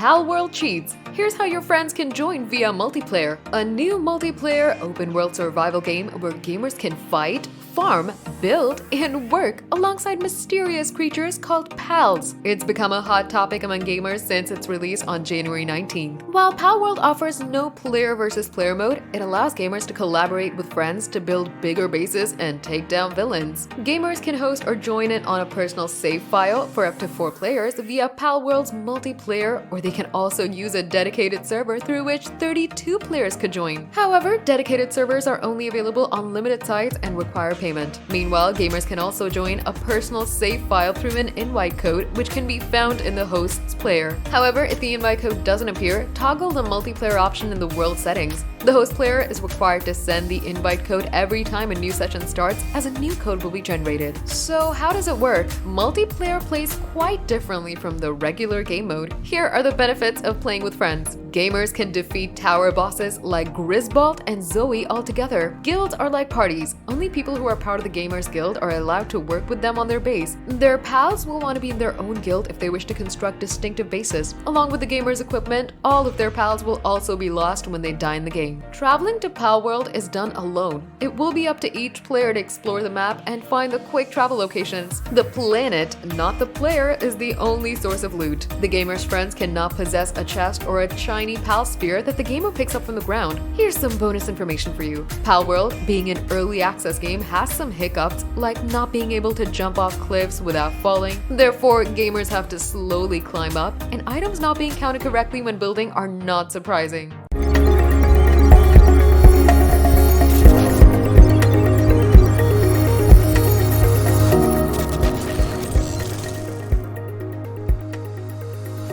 Palworld Cheats. Here's how your friends can join via multiplayer. A new multiplayer open-world survival game where gamers can fight, farm, build, and work alongside mysterious creatures called pals. It's become a hot topic among gamers since its release on January 19th. While Palworld offers no player versus player mode, it allows gamers to collaborate with friends to build bigger bases and take down villains. Gamers can host or join it on a personal save file for up to 4 players via Palworld's multiplayer, or they can also use a dedicated server through which 32 players could join. However, dedicated servers are only available on limited sites and require payment. Meanwhile, gamers can also join a personal save file through an invite code, which can be found in the host's player. However, if the invite code doesn't appear, toggle the multiplayer option in the world settings. The host player is required to send the invite code every time a new session starts, as a new code will be generated. So how does it work? Multiplayer plays quite differently from the regular game mode. Here are the benefits of playing with friends. Gamers can defeat tower bosses like Grisbold and Zoe altogether. Guilds are like parties. Only people who are part of the Gamers Guild are allowed to work with them on their base. Their pals will want to be in their own guild if they wish to construct distinctive bases. Along with the gamers' equipment, all of their pals will also be lost when they die in the game. Traveling to Palworld is done alone. It will be up to each player to explore the map and find the quick travel locations. The planet, not the player, is the only source of loot. The gamer's friends cannot possess a chest or a shiny pal spear that the gamer picks up from the ground. Here's some bonus information for you. Palworld, being an early access game, has some hiccups, like not being able to jump off cliffs without falling. Therefore, gamers have to slowly climb up, and items not being counted correctly when building are not surprising.